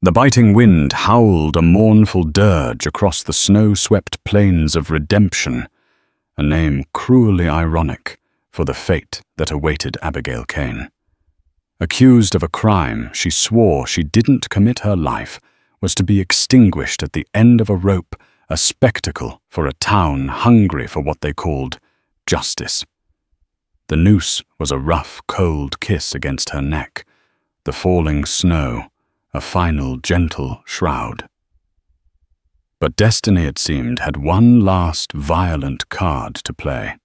The biting wind howled a mournful dirge across the snow-swept plains of Redemption, a name cruelly ironic for the fate that awaited Abigail Kane. Accused of a crime she swore she didn't commit, her life was to be extinguished at the end of a rope, a spectacle for a town hungry for what they called justice. The noose was a rough, cold kiss against her neck, the falling snow a final, gentle shroud. But destiny, it seemed, had one last violent card to play.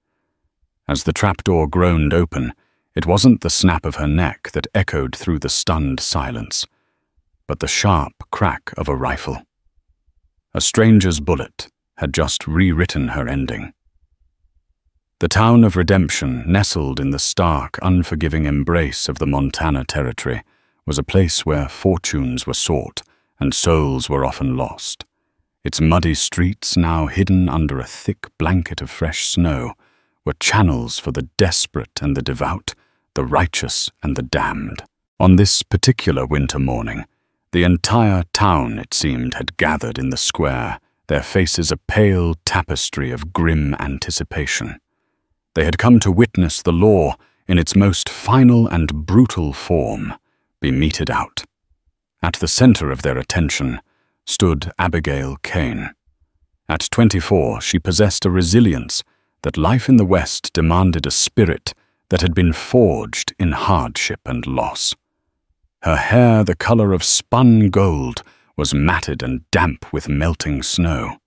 As the trapdoor groaned open, it wasn't the snap of her neck that echoed through the stunned silence, but the sharp crack of a rifle. A stranger's bullet had just rewritten her ending. The town of Redemption, nestled in the stark, unforgiving embrace of the Montana Territory, was a place where fortunes were sought and souls were often lost. Its muddy streets, now hidden under a thick blanket of fresh snow, were channels for the desperate and the devout, the righteous and the damned. On this particular winter morning, the entire town, it seemed, had gathered in the square, their faces a pale tapestry of grim anticipation. They had come to witness the law in its most final and brutal form be meted out. At the center of their attention stood Abigail Kane. At 24, she possessed a resilience that life in the West demanded, a spirit that had been forged in hardship and loss. Her hair, the color of spun gold, was matted and damp with melting snow.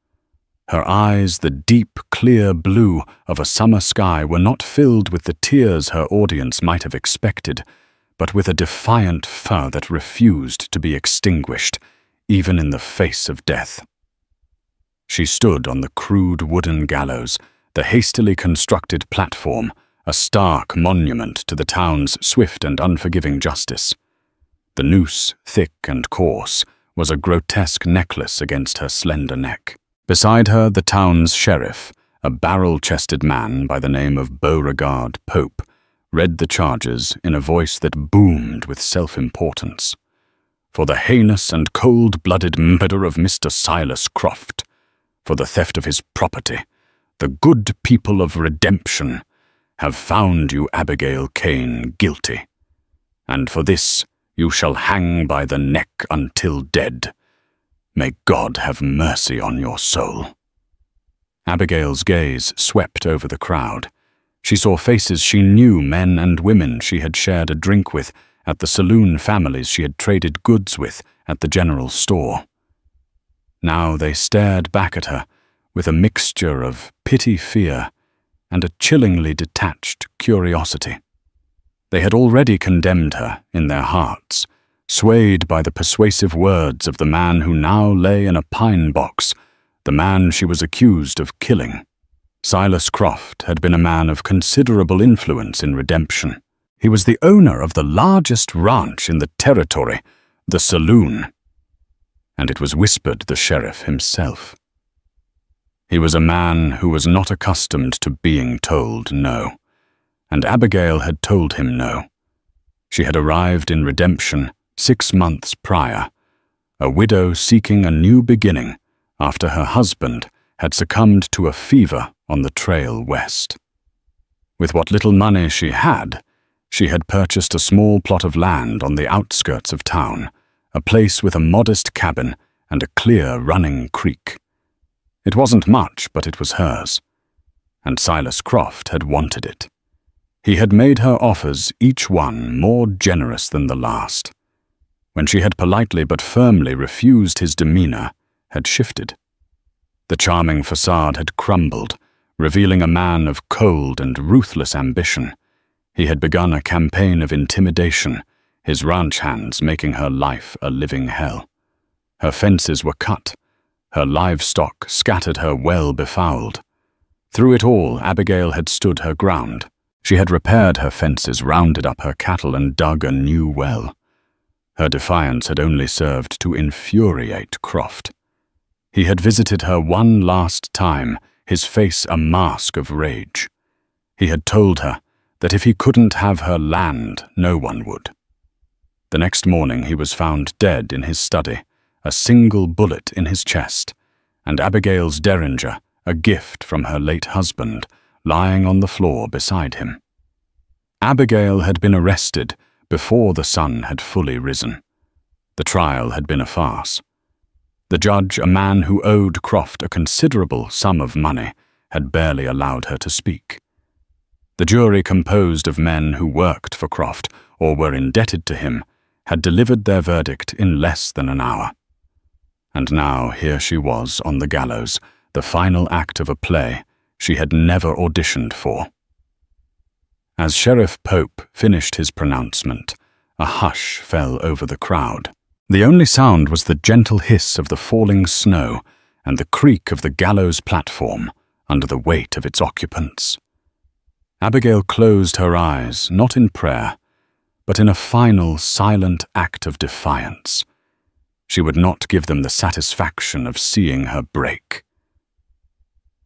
Her eyes, the deep, clear blue of a summer sky, were not filled with the tears her audience might have expected, but with a defiant fire that refused to be extinguished, even in the face of death. She stood on the crude wooden gallows, the hastily constructed platform, a stark monument to the town's swift and unforgiving justice. The noose, thick and coarse, was a grotesque necklace against her slender neck. Beside her, the town's sheriff, a barrel-chested man by the name of Beauregard Pope, read the charges in a voice that boomed with self-importance. For the heinous and cold-blooded murder of Mr. Silas Croft, for the theft of his property, the good people of Redemption have found you, Abigail Kane, guilty. And for this you shall hang by the neck until dead. May God have mercy on your soul. Abigail's gaze swept over the crowd. She saw faces she knew, men and women she had shared a drink with at the saloon, families she had traded goods with at the general store. Now they stared back at her with a mixture of pity-fear and a chillingly detached curiosity. They had already condemned her in their hearts, swayed by the persuasive words of the man who now lay in a pine box, the man she was accused of killing. Silas Croft had been a man of considerable influence in Redemption. He was the owner of the largest ranch in the territory, the saloon, and it was whispered the sheriff himself. He was a man who was not accustomed to being told no, and Abigail had told him no. She had arrived in Redemption 6 months prior, a widow seeking a new beginning after her husband had succumbed to a fever on the trail west. With what little money she had purchased a small plot of land on the outskirts of town, a place with a modest cabin and a clear running creek. It wasn't much, but it was hers, and Silas Croft had wanted it. He had made her offers, each one more generous than the last. When she had politely but firmly refused, his demeanor had shifted. The charming facade had crumbled, revealing a man of cold and ruthless ambition. He had begun a campaign of intimidation, his ranch hands making her life a living hell. Her fences were cut, her livestock scattered her well befouled. Through it all, Abigail had stood her ground. She had repaired her fences, rounded up her cattle, and dug a new well. Her defiance had only served to infuriate Croft. He had visited her one last time, his face a mask of rage. He had told her that if he couldn't have her land, no one would. The next morning he was found dead in his study, a single bullet in his chest, and Abigail's derringer, a gift from her late husband, lying on the floor beside him. Abigail had been arrested before the sun had fully risen. The trial had been a farce. The judge, a man who owed Croft a considerable sum of money, had barely allowed her to speak. The jury, composed of men who worked for Croft or were indebted to him, had delivered their verdict in less than an hour. And now here she was on the gallows, the final act of a play she had never auditioned for. As Sheriff Pope finished his pronouncement, a hush fell over the crowd. The only sound was the gentle hiss of the falling snow and the creak of the gallows platform under the weight of its occupants. Abigail closed her eyes, not in prayer, but in a final, silent act of defiance. She would not give them the satisfaction of seeing her break.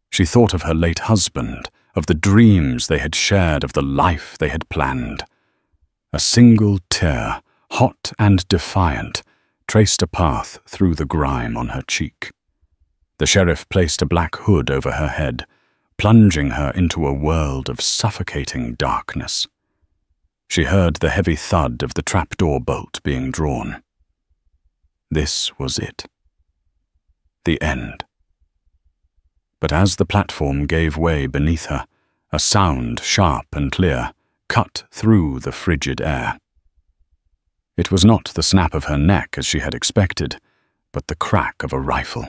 She thought of her late husband, of the dreams they had shared, of the life they had planned. A single tear, hot and defiant, traced a path through the grime on her cheek. The sheriff placed a black hood over her head, plunging her into a world of suffocating darkness. She heard the heavy thud of the trapdoor bolt being drawn. This was it. The end. But as the platform gave way beneath her, a sound, sharp and clear, cut through the frigid air. It was not the snap of her neck as she had expected, but the crack of a rifle.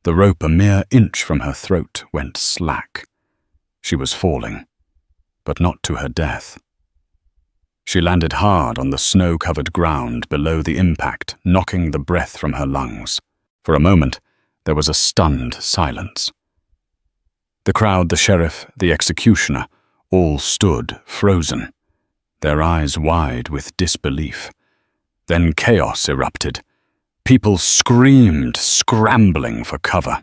The rope a mere inch from her throat went slack. She was falling, but not to her death. She landed hard on the snow-covered ground below the impact, knocking the breath from her lungs. For a moment, there was a stunned silence. The crowd, the sheriff, the executioner, all stood frozen, their eyes wide with disbelief. Then chaos erupted. People screamed, scrambling for cover.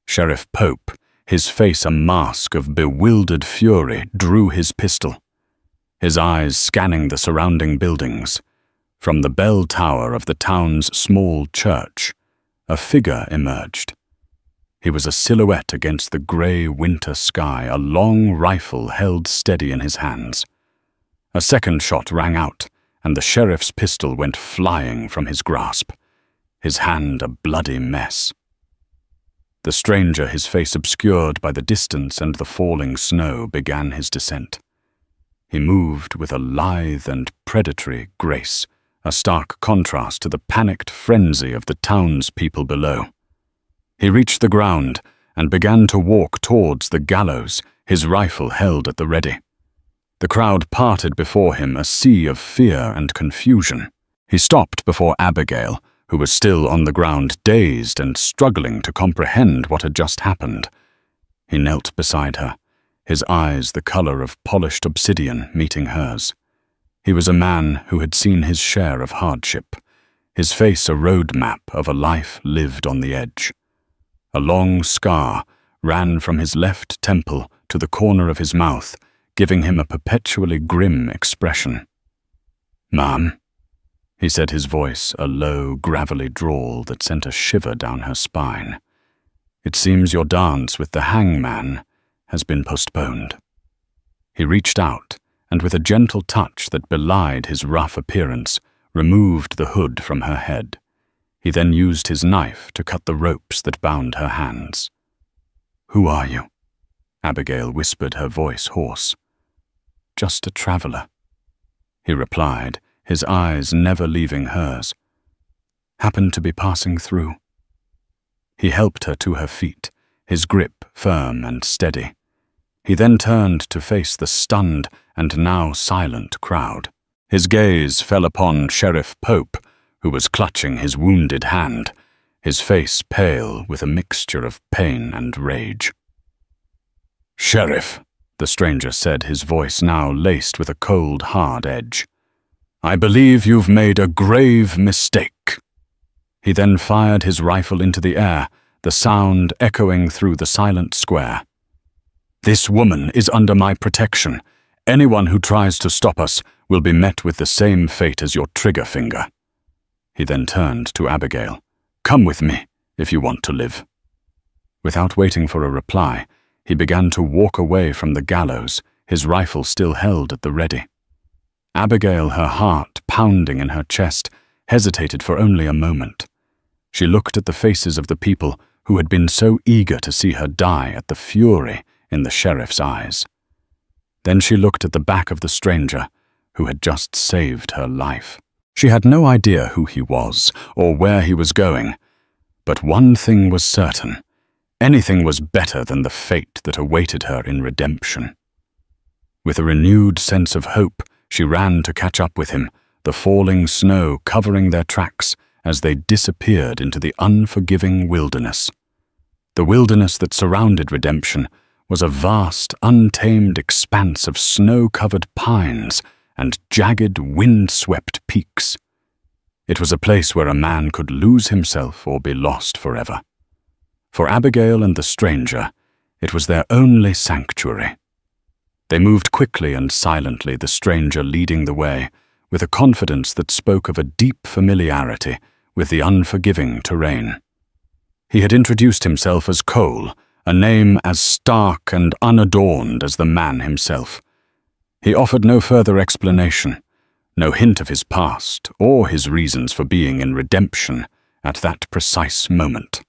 Sheriff Pope, his face a mask of bewildered fury, drew his pistol, his eyes scanning the surrounding buildings. From the bell tower of the town's small church, a figure emerged. He was a silhouette against the grey winter sky, a long rifle held steady in his hands. A second shot rang out, and the sheriff's pistol went flying from his grasp, his hand a bloody mess. The stranger, his face obscured by the distance and the falling snow, began his descent. He moved with a lithe and predatory grace, a stark contrast to the panicked frenzy of the townspeople below. He reached the ground and began to walk towards the gallows, his rifle held at the ready. The crowd parted before him, a sea of fear and confusion. He stopped before Abigail, who was still on the ground, dazed and struggling to comprehend what had just happened. He knelt beside her, his eyes the color of polished obsidian meeting hers. He was a man who had seen his share of hardship, his face a road map of a life lived on the edge. A long scar ran from his left temple to the corner of his mouth, giving him a perpetually grim expression. "Ma'am," he said, his voice a low, gravelly drawl that sent a shiver down her spine. "It seems your dance with the hangman has been postponed." He reached out, and with a gentle touch that belied his rough appearance, removed the hood from her head. He then used his knife to cut the ropes that bound her hands. "Who are you?" Abigail whispered, her voice hoarse. "Just a traveler," he replied, his eyes never leaving hers. "Happened to be passing through." He helped her to her feet, his grip firm and steady. He then turned to face the stunned and now silent crowd. His gaze fell upon Sheriff Pope, who was clutching his wounded hand, his face pale with a mixture of pain and rage. "Sheriff," the stranger said, his voice now laced with a cold, hard edge, "I believe you've made a grave mistake." He then fired his rifle into the air, the sound echoing through the silent square. "This woman is under my protection. Anyone who tries to stop us will be met with the same fate as your trigger finger." He then turned to Abigail. "Come with me, if you want to live." Without waiting for a reply, he began to walk away from the gallows, his rifle still held at the ready. Abigail, her heart pounding in her chest, hesitated for only a moment. She looked at the faces of the people who had been so eager to see her die at the fury in the sheriff's eyes. Then she looked at the back of the stranger who had just saved her life. She had no idea who he was or where he was going, but one thing was certain: anything was better than the fate that awaited her in redemption. With a renewed sense of hope, she ran to catch up with him, the falling snow covering their tracks as they disappeared into the unforgiving wilderness. The wilderness that surrounded Redemption was a vast, untamed expanse of snow-covered pines and jagged, wind-swept peaks. It was a place where a man could lose himself or be lost forever. For Abigail and the stranger, it was their only sanctuary. They moved quickly and silently, the stranger leading the way, with a confidence that spoke of a deep familiarity with the unforgiving terrain. He had introduced himself as Cole, a name as stark and unadorned as the man himself. He offered no further explanation, no hint of his past or his reasons for being in Redemption at that precise moment.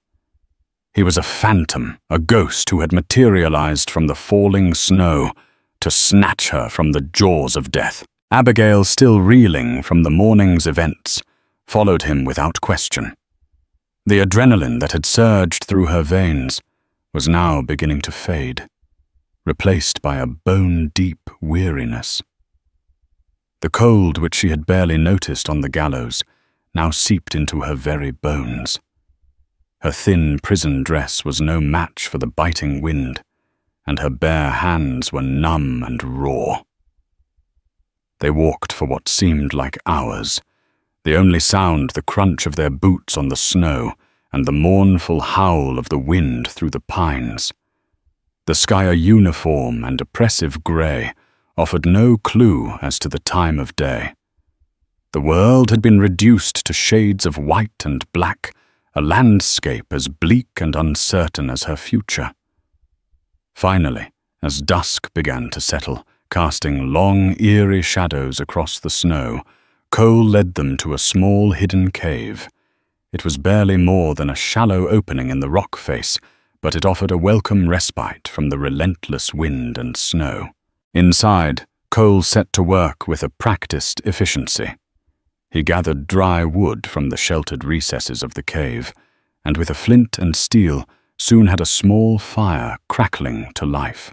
He was a phantom, a ghost who had materialized from the falling snow to snatch her from the jaws of death. Abigail, still reeling from the morning's events, followed him without question. The adrenaline that had surged through her veins was now beginning to fade, replaced by a bone-deep weariness. The cold which she had barely noticed on the gallows now seeped into her very bones. Her thin prison dress was no match for the biting wind, and her bare hands were numb and raw. They walked for what seemed like hours, the only sound the crunch of their boots on the snow and the mournful howl of the wind through the pines. The sky, a uniform and oppressive grey, offered no clue as to the time of day. The world had been reduced to shades of white and black, a landscape as bleak and uncertain as her future. Finally, as dusk began to settle, casting long, eerie shadows across the snow, Cole led them to a small hidden cave. It was barely more than a shallow opening in the rock face, but it offered a welcome respite from the relentless wind and snow. Inside, Cole set to work with a practiced efficiency. He gathered dry wood from the sheltered recesses of the cave, and with a flint and steel soon had a small fire crackling to life.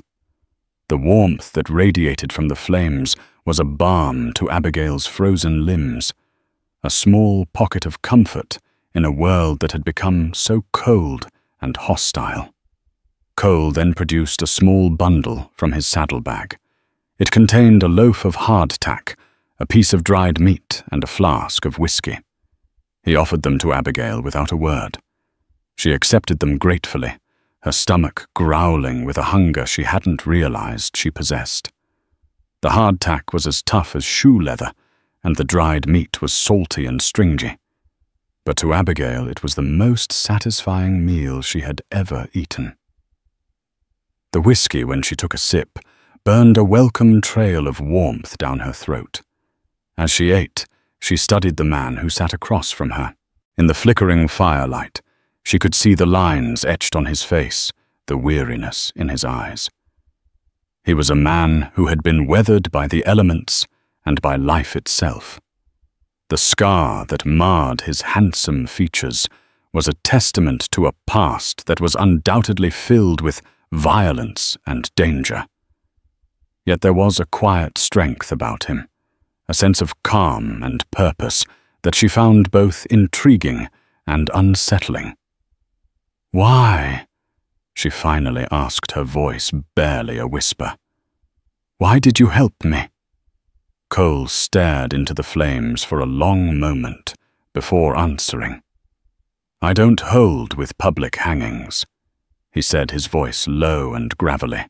The warmth that radiated from the flames was a balm to Abigail's frozen limbs, a small pocket of comfort in a world that had become so cold and hostile. Cole then produced a small bundle from his saddlebag. It contained a loaf of hardtack, a piece of dried meat, and a flask of whiskey. He offered them to Abigail without a word. She accepted them gratefully, her stomach growling with a hunger she hadn't realized she possessed. The hardtack was as tough as shoe leather, and the dried meat was salty and stringy. But to Abigail it was the most satisfying meal she had ever eaten. The whiskey, when she took a sip, burned a welcome trail of warmth down her throat. As she ate, she studied the man who sat across from her. In the flickering firelight, she could see the lines etched on his face, the weariness in his eyes. He was a man who had been weathered by the elements and by life itself. The scar that marred his handsome features was a testament to a past that was undoubtedly filled with violence and danger. Yet there was a quiet strength about him, a sense of calm and purpose that she found both intriguing and unsettling. "Why?" she finally asked, her voice barely a whisper. "Why did you help me?" Cole stared into the flames for a long moment before answering. "I don't hold with public hangings," he said, his voice low and gravelly,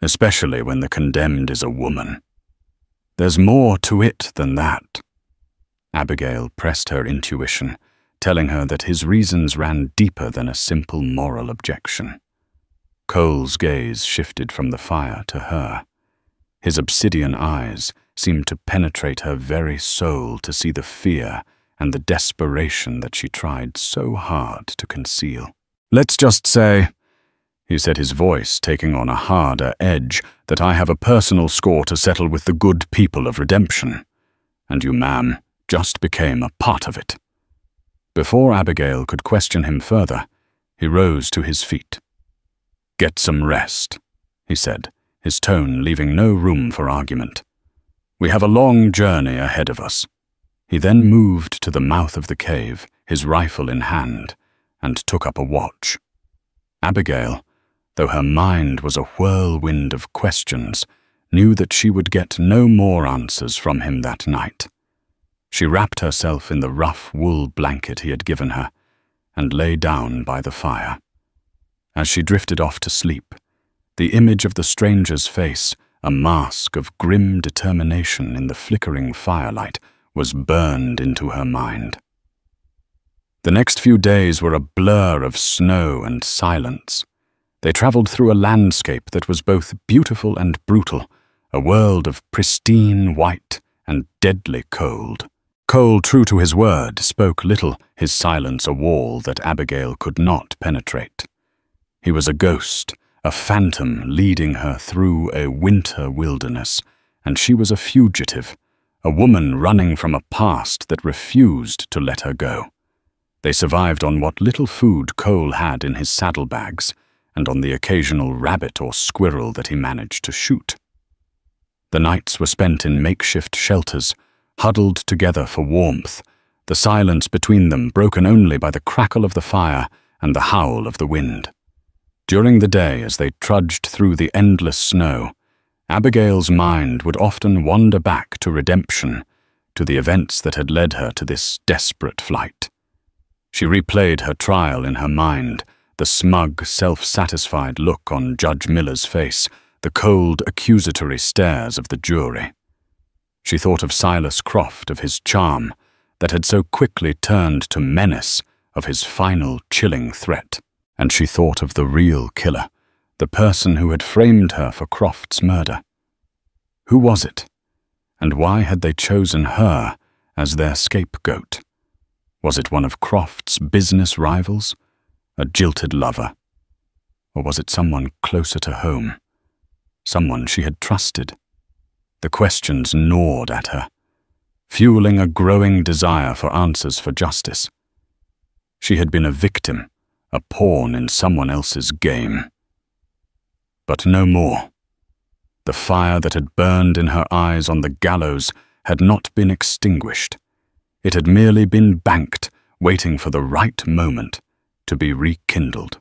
"especially when the condemned is a woman." There's more to it than that." Abigail pressed her intuition, telling her that his reasons ran deeper than a simple moral objection. Cole's gaze shifted from the fire to her. His obsidian eyes seemed to penetrate her very soul to see the fear and the desperation that she tried so hard to conceal. "Let's just say," he said, his voice taking on a harder edge, "that I have a personal score to settle with the good people of Redemption, and you, ma'am, just became a part of it." Before Abigail could question him further, he rose to his feet. "Get some rest," he said, his tone leaving no room for argument. "We have a long journey ahead of us." He then moved to the mouth of the cave, his rifle in hand, and took up a watch. Abigail, though her mind was a whirlwind of questions, knew that she would get no more answers from him that night. She wrapped herself in the rough wool blanket he had given her and lay down by the fire. As she drifted off to sleep, the image of the stranger's face, a mask of grim determination in the flickering firelight, was burned into her mind. The next few days were a blur of snow and silence. They traveled through a landscape that was both beautiful and brutal, a world of pristine white and deadly cold. Cole, true to his word, spoke little, his silence a wall that Abigail could not penetrate. He was a ghost, a phantom leading her through a winter wilderness, and she was a fugitive, a woman running from a past that refused to let her go. They survived on what little food Cole had in his saddlebags, and on the occasional rabbit or squirrel that he managed to shoot. The nights were spent in makeshift shelters, huddled together for warmth, the silence between them broken only by the crackle of the fire and the howl of the wind. During the day, as they trudged through the endless snow, Abigail's mind would often wander back to Redemption, to the events that had led her to this desperate flight. She replayed her trial in her mind, the smug, self-satisfied look on Judge Miller's face, the cold, accusatory stares of the jury. She thought of Silas Croft, of his charm, that had so quickly turned to menace, of his final chilling threat. And she thought of the real killer, the person who had framed her for Croft's murder. Who was it? And why had they chosen her as their scapegoat? Was it one of Croft's business rivals? A jilted lover? Or was it someone closer to home? Someone she had trusted? The questions gnawed at her, fueling a growing desire for answers for justice. She had been a victim, a pawn in someone else's game. But no more. The fire that had burned in her eyes on the gallows had not been extinguished. It had merely been banked, waiting for the right moment to be rekindled.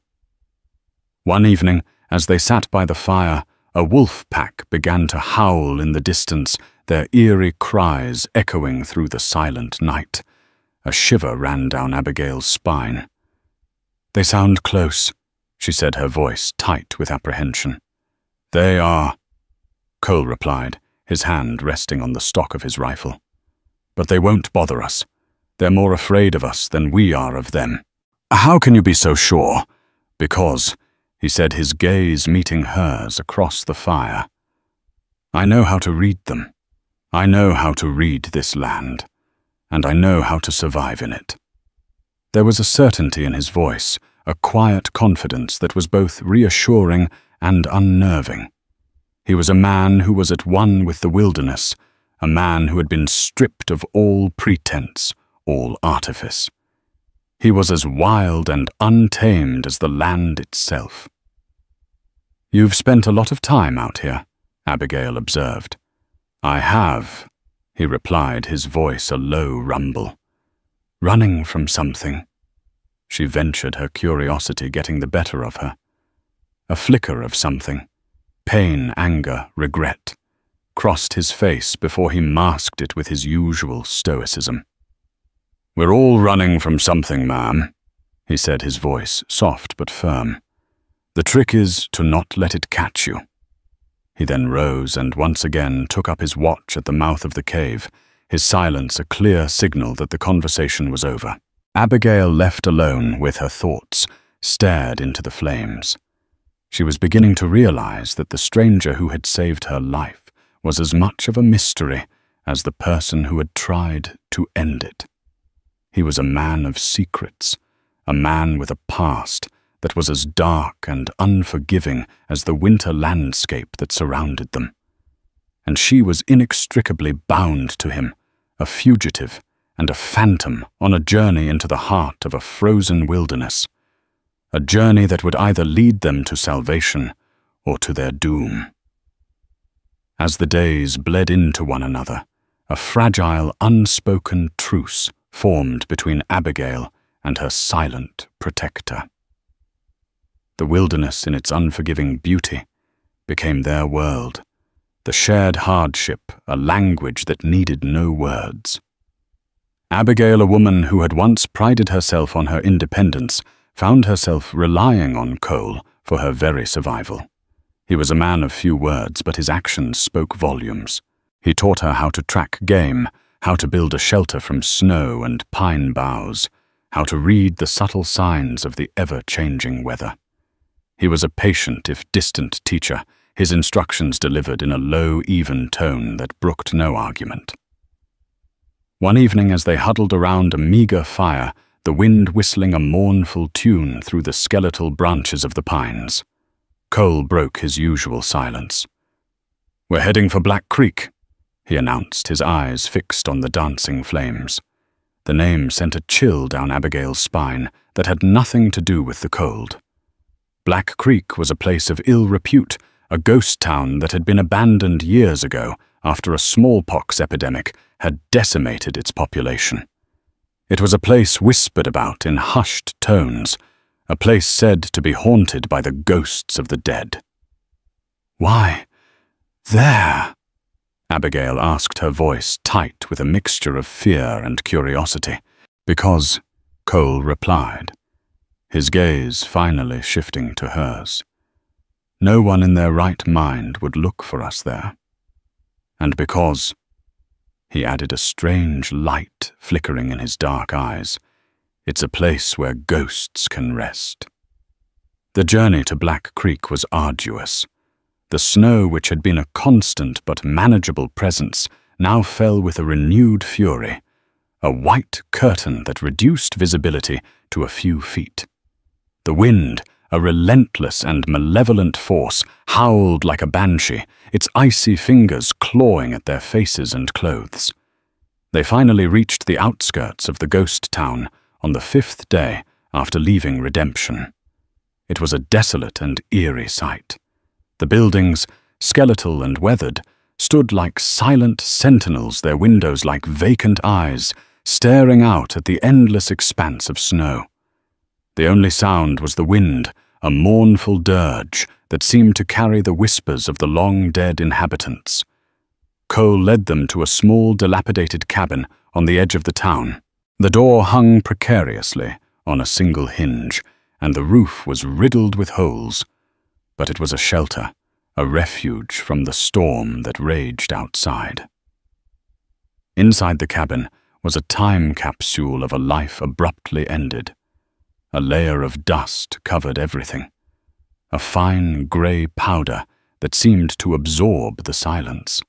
One evening, as they sat by the fire, a wolf pack began to howl in the distance, their eerie cries echoing through the silent night. A shiver ran down Abigail's spine. "They sound close," she said, her voice tight with apprehension. "They are," Cole replied, his hand resting on the stock of his rifle. "But they won't bother us. They're more afraid of us than we are of them." "How can you be so sure?" "Because," he said, his gaze meeting hers across the fire, "I know how to read them. I know how to read this land, and I know how to survive in it." There was a certainty in his voice, a quiet confidence that was both reassuring and unnerving. He was a man who was at one with the wilderness, a man who had been stripped of all pretense, all artifice. He was as wild and untamed as the land itself. "You've spent a lot of time out here," Abigail observed. "I have," he replied, his voice a low rumble. "Running from something." She ventured, her curiosity getting the better of her. A flicker of something, pain, anger, regret, crossed his face before he masked it with his usual stoicism. "We're all running from something, ma'am," he said, his voice soft but firm. "The trick is to not let it catch you." He then rose and once again took up his watch at the mouth of the cave, his silence a clear signal that the conversation was over. Abigail, left alone with her thoughts, stared into the flames. She was beginning to realize that the stranger who had saved her life was as much of a mystery as the person who had tried to end it. He was a man of secrets, a man with a past that was as dark and unforgiving as the winter landscape that surrounded them. And she was inextricably bound to him, a fugitive and a phantom on a journey into the heart of a frozen wilderness, a journey that would either lead them to salvation or to their doom. As the days bled into one another, a fragile, unspoken truce formed between Abigail and her silent protector. The wilderness in its unforgiving beauty became their world, the shared hardship a language that needed no words. Abigail, a woman who had once prided herself on her independence, found herself relying on Cole for her very survival. He was a man of few words, but his actions spoke volumes. He taught her how to track game, how to build a shelter from snow and pine boughs, how to read the subtle signs of the ever-changing weather. He was a patient if distant teacher, his instructions delivered in a low, even tone that brooked no argument. One evening, as they huddled around a meager fire, the wind whistling a mournful tune through the skeletal branches of the pines, Cole broke his usual silence. "We're heading for Black Creek," he announced, his eyes fixed on the dancing flames. The name sent a chill down Abigail's spine that had nothing to do with the cold. Black Creek was a place of ill repute, a ghost town that had been abandoned years ago after a smallpox epidemic had decimated its population. It was a place whispered about in hushed tones, a place said to be haunted by the ghosts of the dead. "Why, there?" Abigail asked, her voice tight with a mixture of fear and curiosity. "Because," Cole replied, his gaze finally shifting to hers, "no one in their right mind would look for us there. And because," he added, a strange light flickering in his dark eyes, "it's a place where ghosts can rest." The journey to Black Creek was arduous. The snow, which had been a constant but manageable presence, now fell with a renewed fury, a white curtain that reduced visibility to a few feet. The wind, a relentless and malevolent force, howled like a banshee, its icy fingers clawing at their faces and clothes. They finally reached the outskirts of the ghost town on the 5th day after leaving Redemption. It was a desolate and eerie sight. The buildings, skeletal and weathered, stood like silent sentinels, their windows like vacant eyes, staring out at the endless expanse of snow. The only sound was the wind, a mournful dirge that seemed to carry the whispers of the long-dead inhabitants. Cole led them to a small, dilapidated cabin on the edge of the town. The door hung precariously on a single hinge, and the roof was riddled with holes. But it was a shelter, a refuge from the storm that raged outside. Inside the cabin was a time capsule of a life abruptly ended. A layer of dust covered everything, a fine grey powder that seemed to absorb the silence.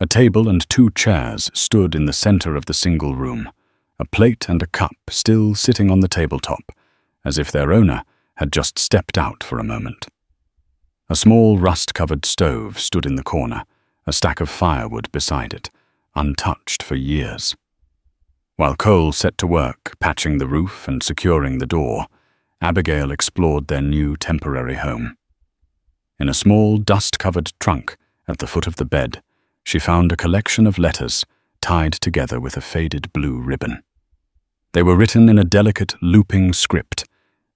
A table and 2 chairs stood in the center of the single room, a plate and a cup still sitting on the tabletop, as if their owner had just stepped out for a moment. A small rust-covered stove stood in the corner, a stack of firewood beside it, untouched for years. While Cole set to work patching the roof and securing the door, Abigail explored their new temporary home. In a small, dust-covered trunk at the foot of the bed, she found a collection of letters tied together with a faded blue ribbon. They were written in a delicate, looping script,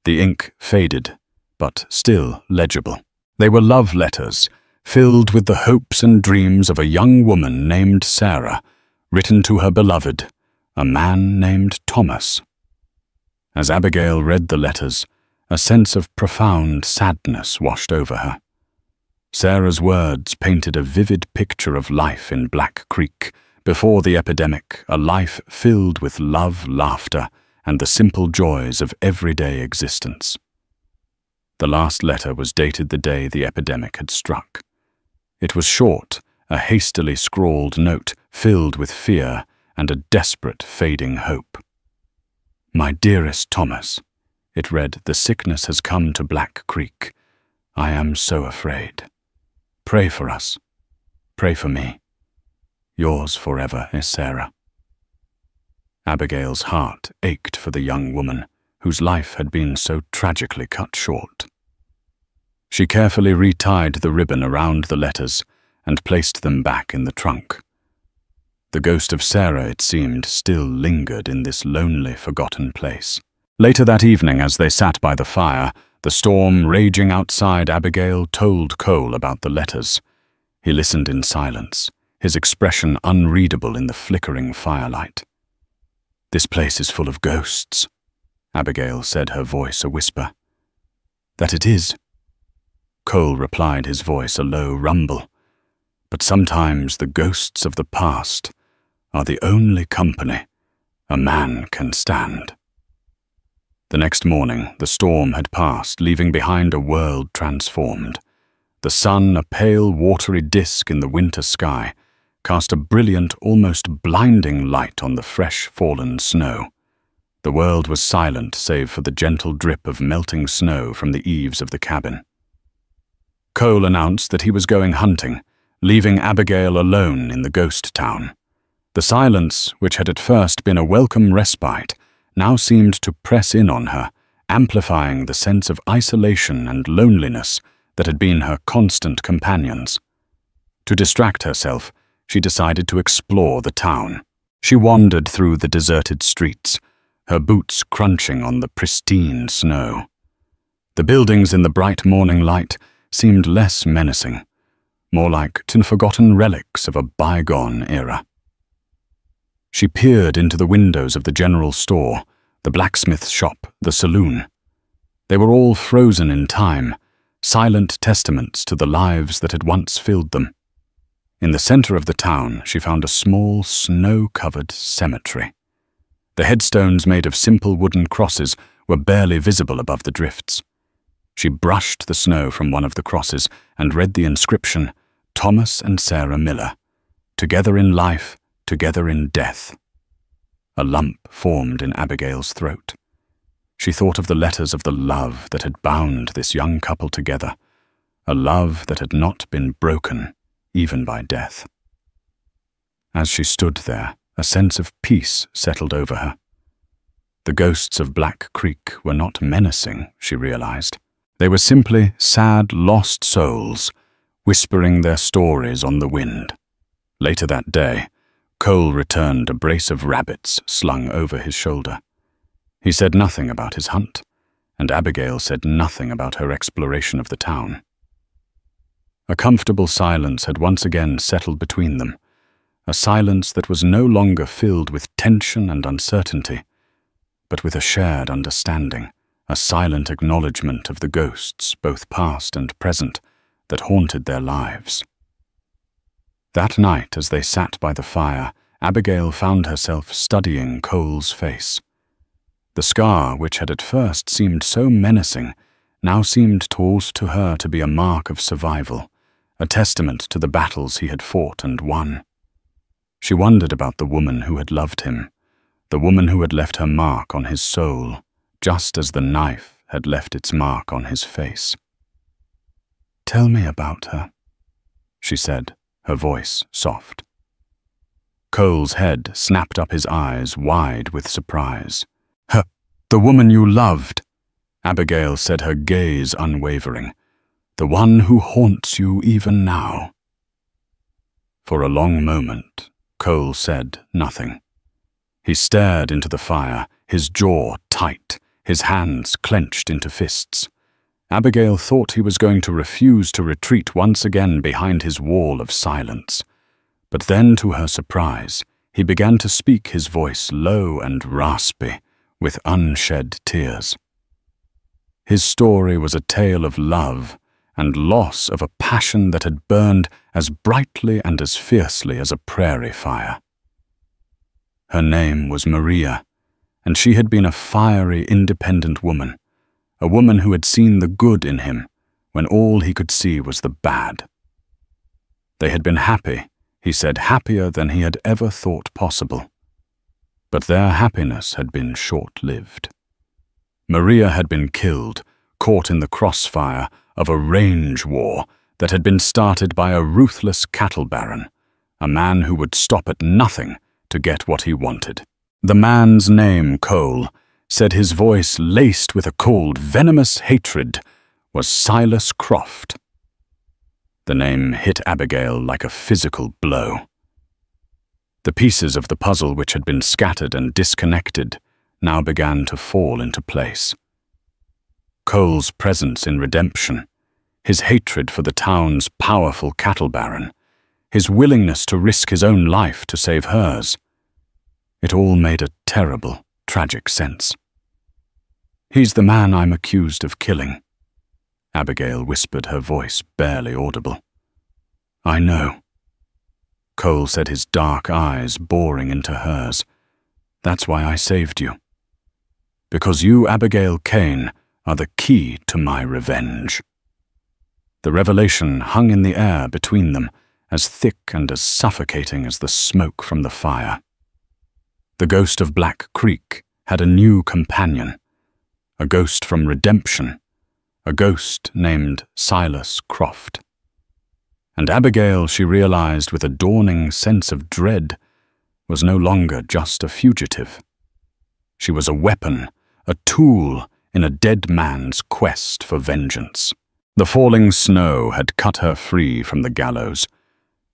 the ink faded, but still legible. They were love letters, filled with the hopes and dreams of a young woman named Sarah, written to her beloved, a man named Thomas. As Abigail read the letters, a sense of profound sadness washed over her. Sarah's words painted a vivid picture of life in Black Creek, before the epidemic, a life filled with love, laughter, and the simple joys of everyday existence. The last letter was dated the day the epidemic had struck. It was short, a hastily scrawled note filled with fear and a desperate, fading hope. "My dearest Thomas," it read, "the sickness has come to Black Creek. I am so afraid. Pray for us. Pray for me. Yours forever is Sarah." Abigail's heart ached for the young woman whose life had been so tragically cut short. She carefully retied the ribbon around the letters and placed them back in the trunk. The ghost of Sarah, it seemed, still lingered in this lonely, forgotten place. Later that evening, as they sat by the fire, the storm raging outside, Abigail told Cole about the letters. He listened in silence, his expression unreadable in the flickering firelight. "This place is full of ghosts," Abigail said, her voice a whisper. "That it is," Cole replied, his voice a low rumble. "But sometimes the ghosts of the past are the only company a man can stand." The next morning, the storm had passed, leaving behind a world transformed. The sun, a pale, watery disk in the winter sky, cast a brilliant, almost blinding light on the fresh fallen snow. The world was silent save for the gentle drip of melting snow from the eaves of the cabin. Cole announced that he was going hunting, leaving Abigail alone in the ghost town. The silence, which had at first been a welcome respite, now seemed to press in on her, amplifying the sense of isolation and loneliness that had been her constant companions. To distract herself, she decided to explore the town. She wandered through the deserted streets, her boots crunching on the pristine snow. The buildings in the bright morning light seemed less menacing, more like forgotten relics of a bygone era. She peered into the windows of the general store, the blacksmith shop, the saloon. They were all frozen in time, silent testaments to the lives that had once filled them. In the center of the town, she found a small, snow-covered cemetery. The headstones made of simple wooden crosses were barely visible above the drifts. She brushed the snow from one of the crosses and read the inscription, "Thomas and Sarah Miller, together in life, together in death." A lump formed in Abigail's throat. She thought of the letters of the love that had bound this young couple together, a love that had not been broken, even by death. As she stood there, a sense of peace settled over her. The ghosts of Black Creek were not menacing, she realized. They were simply sad, lost souls, whispering their stories on the wind. Later that day, Cole returned a brace of rabbits slung over his shoulder. He said nothing about his hunt, and Abigail said nothing about her exploration of the town. A comfortable silence had once again settled between them, a silence that was no longer filled with tension and uncertainty, but with a shared understanding, a silent acknowledgement of the ghosts, both past and present, that haunted their lives. That night, as they sat by the fire, Abigail found herself studying Cole's face. The scar, which had at first seemed so menacing, now seemed to her to be a mark of survival, a testament to the battles he had fought and won. She wondered about the woman who had loved him, the woman who had left her mark on his soul, just as the knife had left its mark on his face. "Tell me about her," she said, her voice soft. Cole's head snapped up, his eyes wide with surprise. The woman you loved," Abigail said, her gaze unwavering. "The one who haunts you even now." For a long moment, Cole said nothing. He stared into the fire, his jaw tight, his hands clenched into fists. Abigail thought he was going to refuse to retreat once again behind his wall of silence. But then, to her surprise, he began to speak, his voice low and raspy, with unshed tears. His story was a tale of love and loss of a passion that had burned as brightly and as fiercely as a prairie fire. Her name was Maria, and she had been a fiery, independent woman, a woman who had seen the good in him when all he could see was the bad. They had been happy, he said, happier than he had ever thought possible. But their happiness had been short-lived. Maria had been killed, caught in the crossfire of a range war that had been started by a ruthless cattle baron, a man who would stop at nothing to get what he wanted. The man's name, Cole, said, his voice laced with a cold, venomous hatred, was Silas Croft. The name hit Abigail like a physical blow. The pieces of the puzzle which had been scattered and disconnected now began to fall into place. Cole's presence in redemption, his hatred for the town's powerful cattle baron, his willingness to risk his own life to save hers. It all made a terrible, tragic sense. "He's the man I'm accused of killing," Abigail whispered, her voice barely audible. "I know." Cole said, his dark eyes boring into hers. "That's why I saved you. Because you, Abigail Kane, are the key to my revenge." The revelation hung in the air between them, as thick and as suffocating as the smoke from the fire. The ghost of Black Creek had a new companion, a ghost from redemption, a ghost named Silas Croft. And Abigail, she realized with a dawning sense of dread, was no longer just a fugitive. She was a weapon, a tool in a dead man's quest for vengeance. The falling snow had cut her free from the gallows,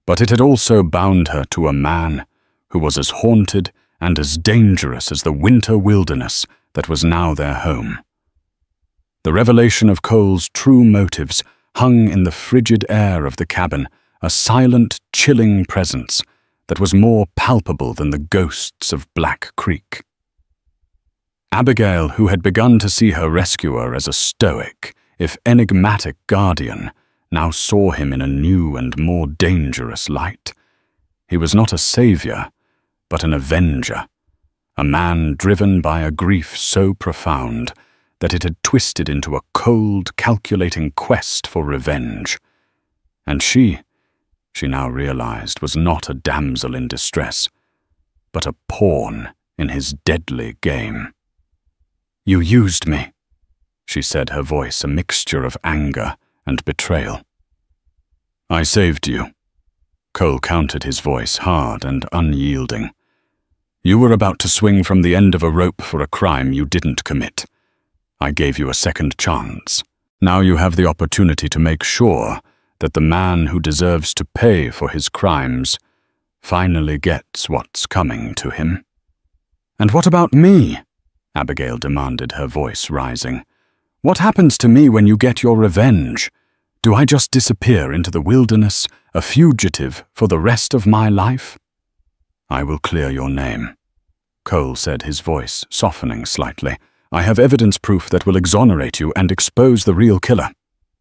but it had also bound her to a man who was as haunted and as dangerous as the winter wilderness that was now their home. The revelation of Cole's true motives hung in the frigid air of the cabin, a silent, chilling presence that was more palpable than the ghosts of Black Creek. Abigail, who had begun to see her rescuer as a stoic, if enigmatic guardian, now saw him in a new and more dangerous light. He was not a savior, but an avenger, a man driven by a grief so profound that it had twisted into a cold, calculating quest for revenge. And she now realized, was not a damsel in distress, but a pawn in his deadly game. "You used me," she said, her voice a mixture of anger and betrayal. "I saved you." Cole countered, his voice hard and unyielding. "You were about to swing from the end of a rope for a crime you didn't commit. I gave you a second chance. Now you have the opportunity to make sure that the man who deserves to pay for his crimes finally gets what's coming to him." "And what about me?" Abigail demanded, her voice rising. "What happens to me when you get your revenge? Do I just disappear into the wilderness, a fugitive for the rest of my life?" "I will clear your name," Cole said, his voice softening slightly. "I have evidence proof that will exonerate you and expose the real killer."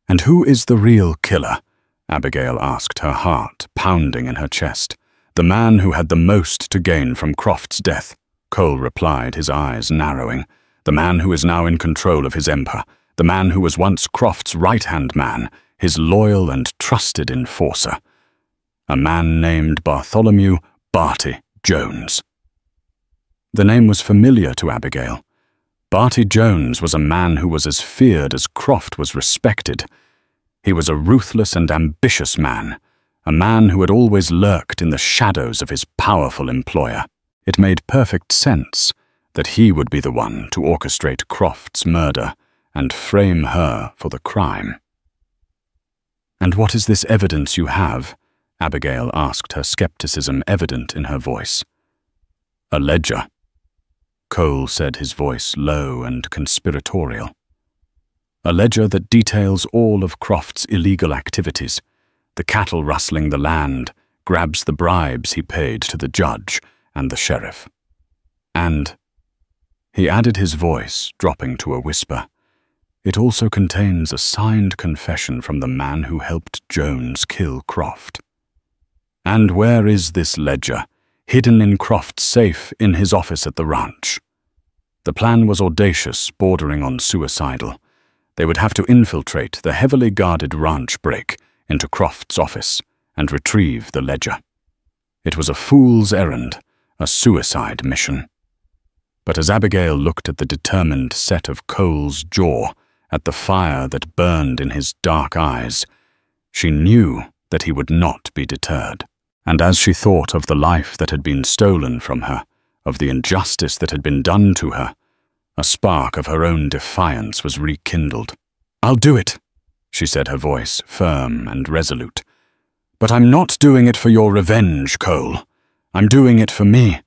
"And who is the real killer?" Abigail asked, her heart pounding in her chest. "The man who had the most to gain from Croft's death," Cole replied, his eyes narrowing. "The man who is now in control of his empire, the man who was once Croft's right-hand man, his loyal and trusted enforcer. A man named Bartholomew Barty Jones." The name was familiar to Abigail. Barty Jones was a man who was as feared as Croft was respected. He was a ruthless and ambitious man, a man who had always lurked in the shadows of his powerful employer. It made perfect sense that he would be the one to orchestrate Croft's murder and frame her for the crime. "And what is this evidence you have?" Abigail asked, her skepticism evident in her voice. "A ledger," Cole said, his voice low and conspiratorial. "A ledger that details all of Croft's illegal activities, the cattle rustling the land, grabs the bribes he paid to the judge and the sheriff. And," he added, his voice dropping to a whisper, It also contains a signed confession from the man who helped Jones kill Croft. And where is this ledger, hidden in Croft's safe in his office at the ranch? The plan was audacious, bordering on suicidal. They would have to infiltrate the heavily guarded ranch break into Croft's office and retrieve the ledger. It was a fool's errand, a suicide mission. But as Abigail looked at the determined set of Cole's jaw, at the fire that burned in his dark eyes, she knew that he would not be deterred. And as she thought of the life that had been stolen from her, of the injustice that had been done to her, a spark of her own defiance was rekindled. "I'll do it," she said, her voice firm and resolute. "But I'm not doing it for your revenge, Cole. I'm doing it for me.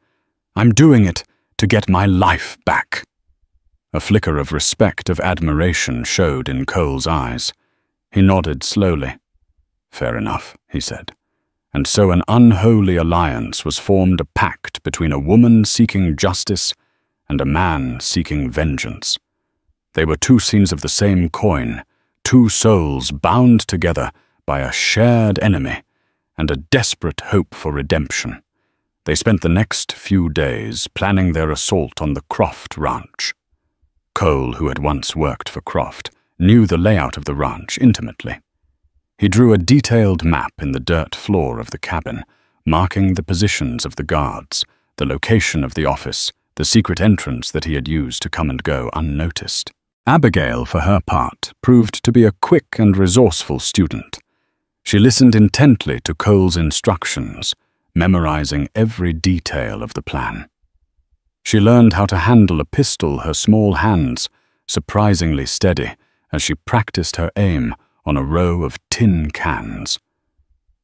I'm doing it to get my life back." A flicker of respect, of admiration showed in Cole's eyes. He nodded slowly. "Fair enough," he said. And so an unholy alliance was formed, a pact between a woman seeking justice and a man seeking vengeance. They were two sides of the same coin, two souls bound together by a shared enemy and a desperate hope for redemption. They spent the next few days planning their assault on the Croft ranch. Cole, who had once worked for Croft, knew the layout of the ranch intimately. He drew a detailed map in the dirt floor of the cabin, marking the positions of the guards, the location of the office, the secret entrance that he had used to come and go unnoticed. Abigail, for her part, proved to be a quick and resourceful student. She listened intently to Cole's instructions, memorizing every detail of the plan. She learned how to handle a pistol, her small hands surprisingly steady as she practiced her aim on a row of tin cans.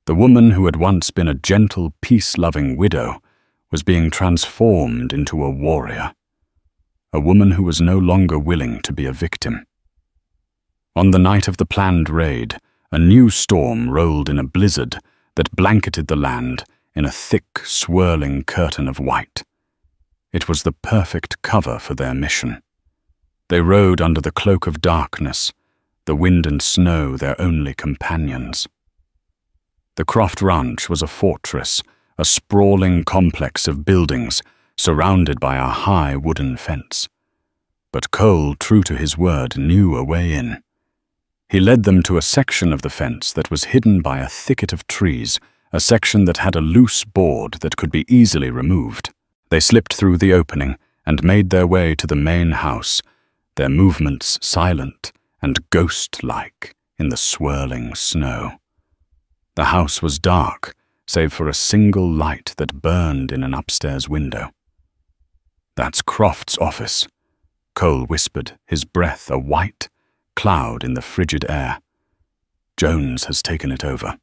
The woman who had once been a gentle, peace-loving widow was being transformed into a warrior, a woman who was no longer willing to be a victim. On the night of the planned raid, a new storm rolled in a blizzard that blanketed the land in a thick, swirling curtain of white. It was the perfect cover for their mission. They rode under the cloak of darkness, the wind and snow their only companions. The Croft Ranch was a fortress, a sprawling complex of buildings surrounded by a high wooden fence. But Cole, true to his word, knew a way in. He led them to a section of the fence that was hidden by a thicket of trees, a section that had a loose board that could be easily removed. They slipped through the opening and made their way to the main house, their movements silent and ghost-like in the swirling snow. The house was dark, save for a single light that burned in an upstairs window. "That's Croft's office," Cole whispered, his breath a white cloud in the frigid air. "Jones has taken it over."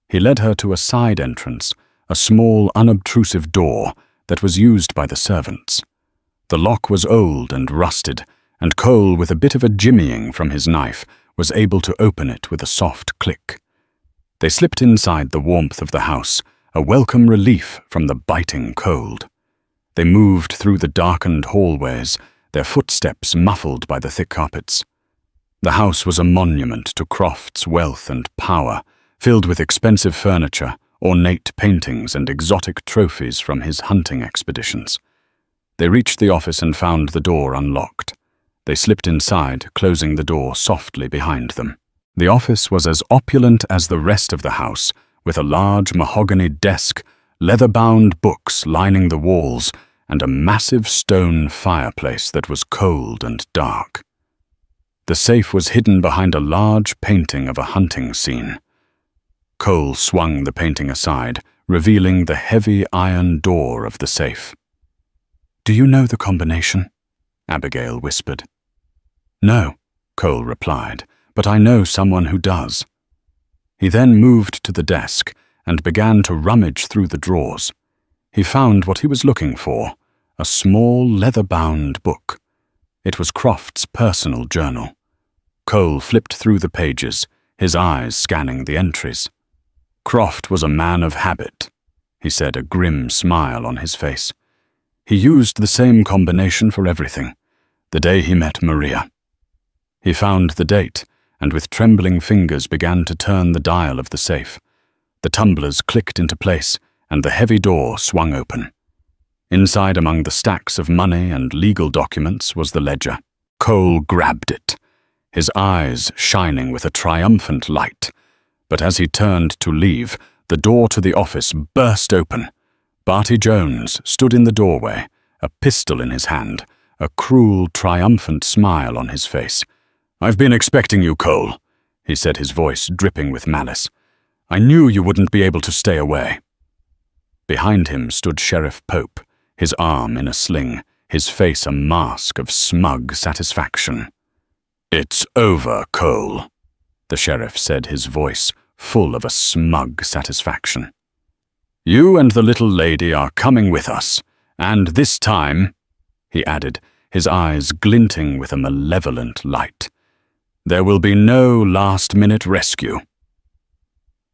He led her to a side entrance, a small, unobtrusive door that was used by the servants. The lock was old and rusted, and Cole, with a bit of a jimmying from his knife, was able to open it with a soft click. They slipped inside the warmth of the house, a welcome relief from the biting cold. They moved through the darkened hallways, their footsteps muffled by the thick carpets. The house was a monument to Croft's wealth and power, filled with expensive furniture, ornate paintings, and exotic trophies from his hunting expeditions. They reached the office and found the door unlocked. They slipped inside, closing the door softly behind them. The office was as opulent as the rest of the house, with a large mahogany desk, leather-bound books lining the walls, and a massive stone fireplace that was cold and dark. The safe was hidden behind a large painting of a hunting scene. Cole swung the painting aside, revealing the heavy iron door of the safe. "Do you know the combination?" Abigail whispered. "No," Cole replied, "but I know someone who does." He then moved to the desk and began to rummage through the drawers. He found what he was looking for, a small leather-bound book. It was Croft's personal journal. Cole flipped through the pages, his eyes scanning the entries. Croft was a man of habit, he said, a grim smile on his face. He used the same combination for everything, the day he met Maria. He found the date, and with trembling fingers began to turn the dial of the safe. The tumblers clicked into place, and the heavy door swung open. Inside, among the stacks of money and legal documents, was the ledger. Cole grabbed it, his eyes shining with a triumphant light. But as he turned to leave, the door to the office burst open. Barty Jones stood in the doorway, a pistol in his hand, a cruel, triumphant smile on his face. "I've been expecting you, Cole," he said, his voice dripping with malice. "I knew you wouldn't be able to stay away." Behind him stood Sheriff Pope, his arm in a sling, his face a mask of smug satisfaction. "It's over, Cole," the sheriff said, his voice full of a smug satisfaction. "You and the little lady are coming with us, and this time," he added, his eyes glinting with a malevolent light, "there will be no last-minute rescue."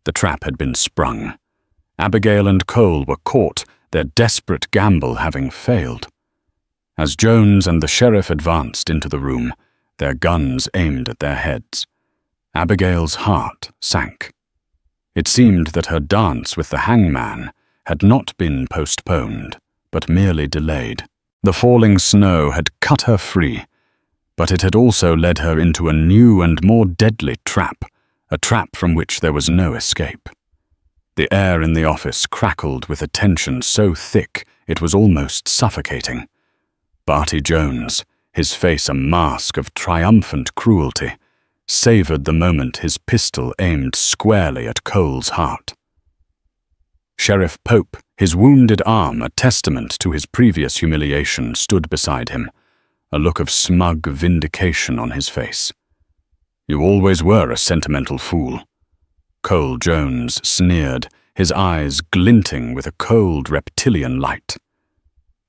The trap had been sprung. Abigail and Cole were caught, their desperate gamble having failed. As Jones and the sheriff advanced into the room, their guns aimed at their heads, Abigail's heart sank. It seemed that her dance with the hangman had not been postponed, but merely delayed. The falling snow had cut her free, but it had also led her into a new and more deadly trap, a trap from which there was no escape. The air in the office crackled with a tension so thick it was almost suffocating. Barty Jones, his face a mask of triumphant cruelty, savoured the moment his pistol aimed squarely at Cole's heart. Sheriff Pope, his wounded arm a testament to his previous humiliation, stood beside him, a look of smug vindication on his face. "You always were a sentimental fool," Cole Jones sneered, his eyes glinting with a cold reptilian light.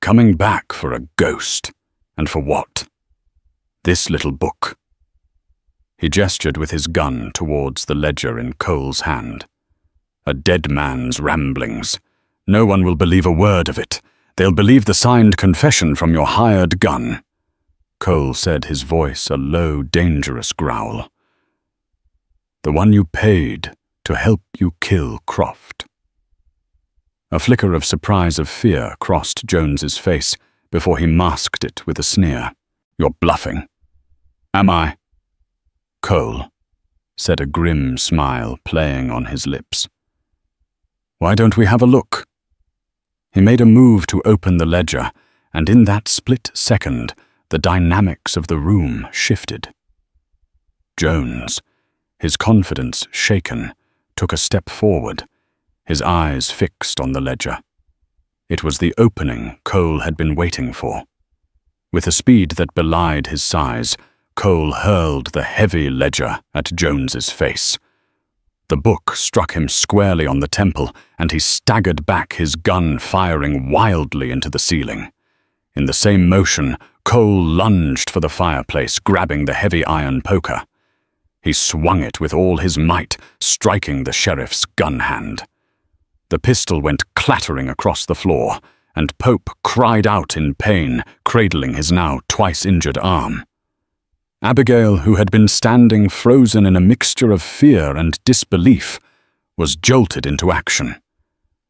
"Coming back for a ghost, and for what? This little book." He gestured with his gun towards the ledger in Cole's hand. "A dead man's ramblings. No one will believe a word of it. They'll believe the signed confession from your hired gun," Cole said, his voice a low, dangerous growl. "The one you paid to help you kill Croft." A flicker of surprise of fear crossed Jones's face before he masked it with a sneer. "You're bluffing." "Am I?" "Cole," said a grim smile playing on his lips. "Why don't we have a look?" He made a move to open the ledger, and in that split second, the dynamics of the room shifted. Jones, his confidence shaken, took a step forward, his eyes fixed on the ledger. It was the opening Cole had been waiting for. With a speed that belied his size, Cole hurled the heavy ledger at Jones's face. The book struck him squarely on the temple, and he staggered back, his gun firing wildly into the ceiling. In the same motion, Cole lunged for the fireplace, grabbing the heavy iron poker. He swung it with all his might, striking the sheriff's gun hand. The pistol went clattering across the floor, and Pope cried out in pain, cradling his now twice-injured arm. Abigail, who had been standing frozen in a mixture of fear and disbelief, was jolted into action.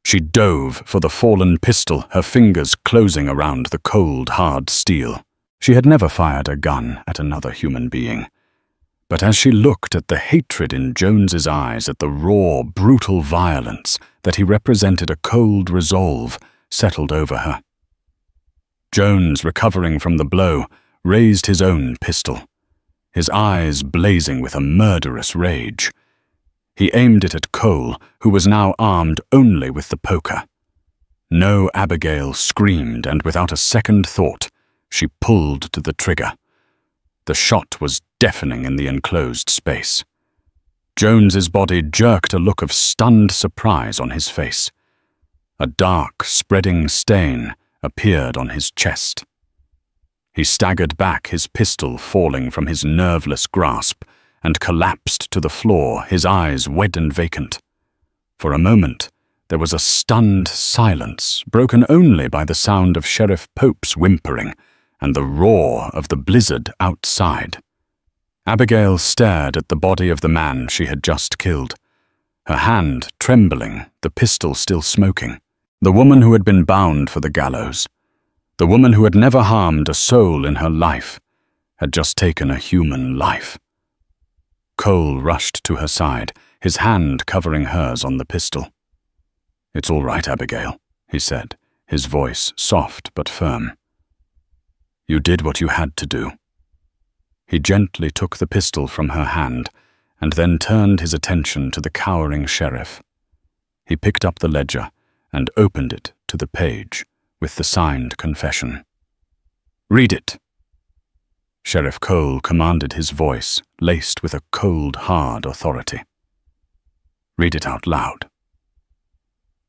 She dove for the fallen pistol, her fingers closing around the cold, hard steel. She had never fired a gun at another human being. But as she looked at the hatred in Jones's eyes, at the raw, brutal violence that he represented, a cold resolve settled over her. Jones, recovering from the blow, raised his own pistol, his eyes blazing with a murderous rage. He aimed it at Cole, who was now armed only with the poker. No, Abigail screamed, and without a second thought, she pulled to the trigger. The shot was deafening in the enclosed space. Jones's body jerked, a look of stunned surprise on his face. A dark, spreading stain appeared on his chest. He staggered back, his pistol falling from his nerveless grasp, and collapsed to the floor, his eyes wet and vacant. For a moment, there was a stunned silence, broken only by the sound of Sheriff Pope's whimpering and the roar of the blizzard outside. Abigail stared at the body of the man she had just killed, her hand trembling, the pistol still smoking. The woman who had been bound for the gallows, the woman who had never harmed a soul in her life, had just taken a human life. Cole rushed to her side, his hand covering hers on the pistol. "It's all right, Abigail," he said, his voice soft but firm. "You did what you had to do." He gently took the pistol from her hand and then turned his attention to the cowering sheriff. He picked up the ledger and opened it to the page with the signed confession. "Read it." Sheriff Cole commanded, his voice laced with a cold, hard authority. "Read it out loud."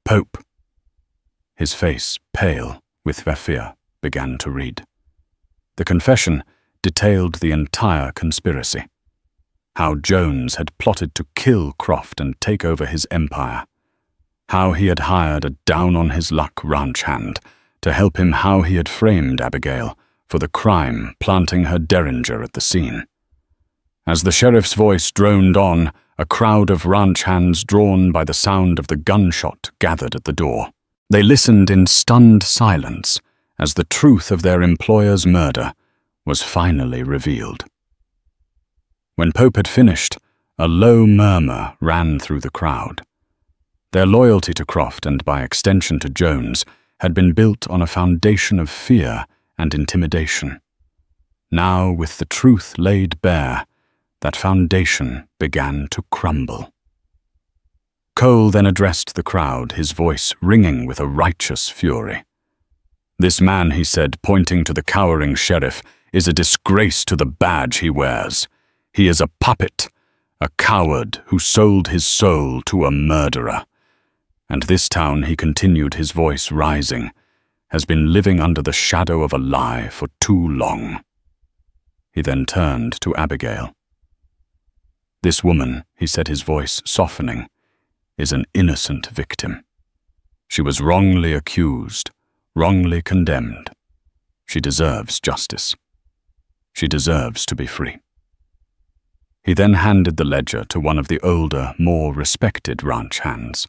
"Pope." His face, pale with fear, began to read. The confession detailed the entire conspiracy. How Jones had plotted to kill Croft and take over his empire. How he had hired a down-on-his-luck ranch hand to help him, how he had framed Abigail for the crime, planting her derringer at the scene. As the sheriff's voice droned on, a crowd of ranch hands drawn by the sound of the gunshot gathered at the door. They listened in stunned silence as the truth of their employer's murder was finally revealed. When Pope had finished, a low murmur ran through the crowd. Their loyalty to Croft, and by extension to Jones, had been built on a foundation of fear and intimidation. Now, with the truth laid bare, that foundation began to crumble. Cole then addressed the crowd, his voice ringing with a righteous fury. "This man," he said, pointing to the cowering sheriff, "is a disgrace to the badge he wears. He is a puppet, a coward who sold his soul to a murderer. And this town," he continued, his voice rising, "has been living under the shadow of a lie for too long." He then turned to Abigail. "This woman," he said, his voice softening, "is an innocent victim. She was wrongly accused, wrongly condemned. She deserves justice. She deserves to be free." He then handed the ledger to one of the older, more respected ranch hands.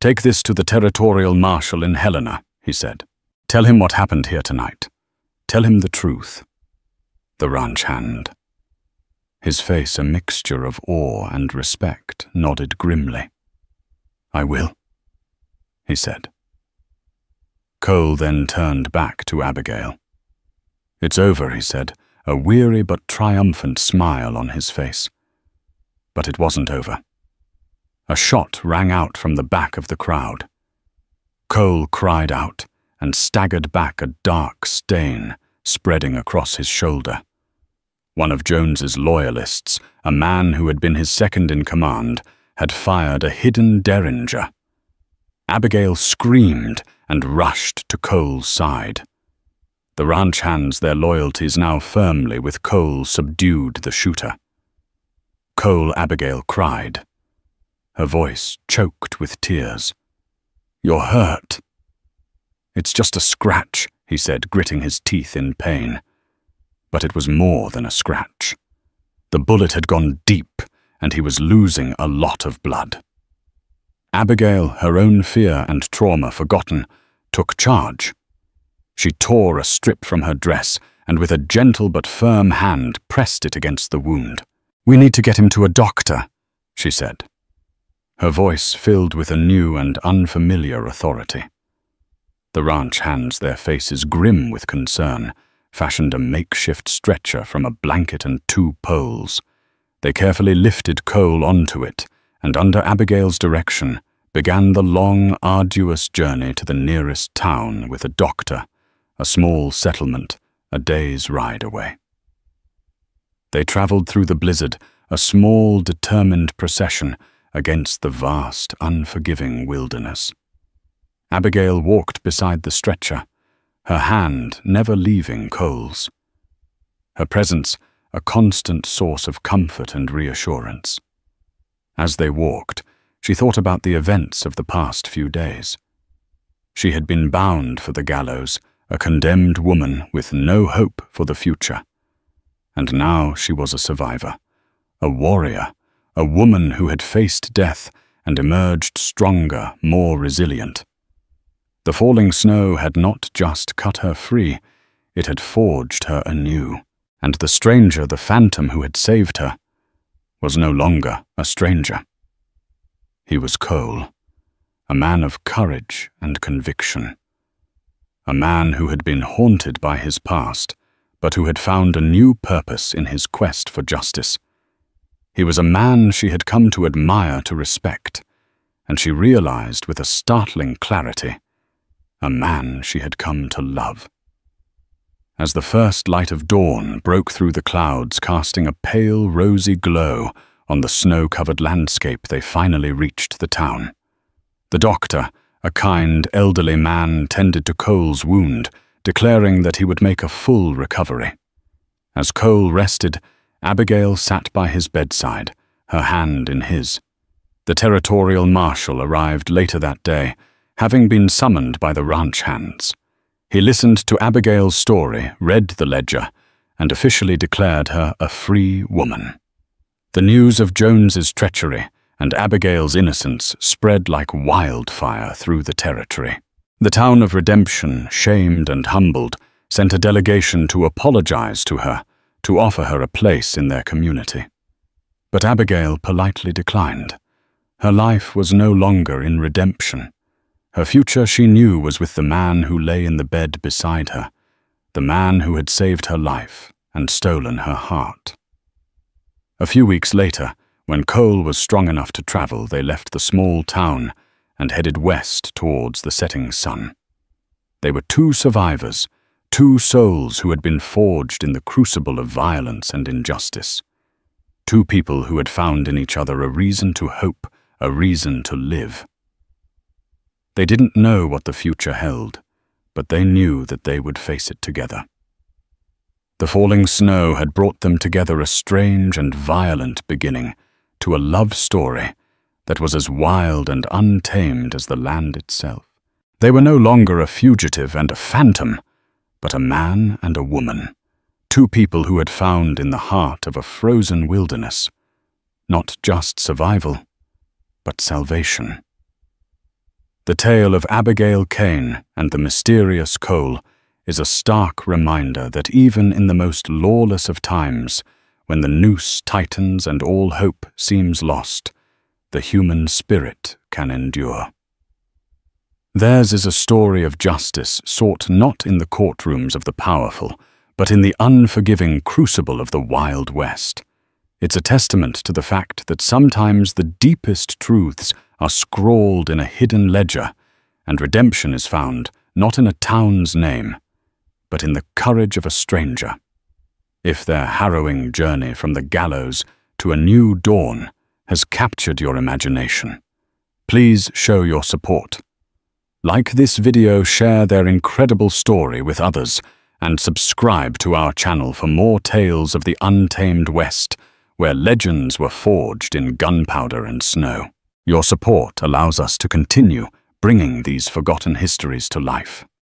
"Take this to the territorial marshal in Helena," he said. "Tell him what happened here tonight. Tell him the truth." The ranch hand, his face a mixture of awe and respect, nodded grimly. "I will," he said. Cole then turned back to Abigail. "It's over," he said, a weary but triumphant smile on his face. But it wasn't over. A shot rang out from the back of the crowd. Cole cried out and staggered back, a dark stain spreading across his shoulder. One of Jones's loyalists, a man who had been his second in command, had fired a hidden derringer. Abigail screamed and rushed to Cole's side. The ranch hands, their loyalties now firmly with Cole, subdued the shooter. "Cole," Abigail cried. Her voice choked with tears. "You're hurt." "It's just a scratch," he said, gritting his teeth in pain. But it was more than a scratch. The bullet had gone deep, and he was losing a lot of blood. Abigail, her own fear and trauma forgotten, took charge. She tore a strip from her dress and with a gentle but firm hand pressed it against the wound. "We need to get him to a doctor," she said. Her voice filled with a new and unfamiliar authority. The ranch hands, their faces grim with concern, fashioned a makeshift stretcher from a blanket and 2 poles. They carefully lifted Cole onto it, and under Abigail's direction began the long, arduous journey to the nearest town with a doctor, a small settlement, a day's ride away. They traveled through the blizzard, a small, determined procession against the vast, unforgiving wilderness. Abigail walked beside the stretcher, her hand never leaving Cole's. Her presence a constant source of comfort and reassurance. As they walked, she thought about the events of the past few days. She had been bound for the gallows, a condemned woman with no hope for the future. And now she was a survivor, a warrior, a woman who had faced death and emerged stronger, more resilient. The falling snow had not just cut her free, it had forged her anew. And the stranger, the phantom who had saved her, was no longer a stranger. He was Cole, a man of courage and conviction. A man who had been haunted by his past, but who had found a new purpose in his quest for justice. He was a man she had come to admire, to respect, and she realized with a startling clarity, a man she had come to love. As the first light of dawn broke through the clouds, casting a pale, rosy glow on the snow-covered landscape, they finally reached the town. The doctor, a kind, elderly man, tended to Cole's wound, declaring that he would make a full recovery. As Cole rested, Abigail sat by his bedside, her hand in his. The territorial marshal arrived later that day, having been summoned by the ranch hands. He listened to Abigail's story, read the ledger, and officially declared her a free woman. The news of Jones's treachery and Abigail's innocence spread like wildfire through the territory. The town of Redemption, shamed and humbled, sent a delegation to apologize to her, to offer her a place in their community. But Abigail politely declined. Her life was no longer in Redemption. Her future, she knew, was with the man who lay in the bed beside her, the man who had saved her life and stolen her heart. A few weeks later, when Cole was strong enough to travel, they left the small town and headed west towards the setting sun. They were two survivors, two souls who had been forged in the crucible of violence and injustice. Two people who had found in each other a reason to hope, a reason to live. They didn't know what the future held, but they knew that they would face it together. The falling snow had brought them together, a strange and violent beginning to a love story that was as wild and untamed as the land itself. They were no longer a fugitive and a phantom, but a man and a woman, two people who had found in the heart of a frozen wilderness not just survival, but salvation. The tale of Abigail Kane and the mysterious Cole is a stark reminder that even in the most lawless of times, when the noose tightens and all hope seems lost, the human spirit can endure. Theirs is a story of justice sought not in the courtrooms of the powerful, but in the unforgiving crucible of the Wild West. It's a testament to the fact that sometimes the deepest truths are scrawled in a hidden ledger, and redemption is found not in a town's name, but in the courage of a stranger. If their harrowing journey from the gallows to a new dawn has captured your imagination, please show your support. Like this video, share their incredible story with others, and subscribe to our channel for more tales of the untamed West, where legends were forged in gunpowder and snow. Your support allows us to continue bringing these forgotten histories to life.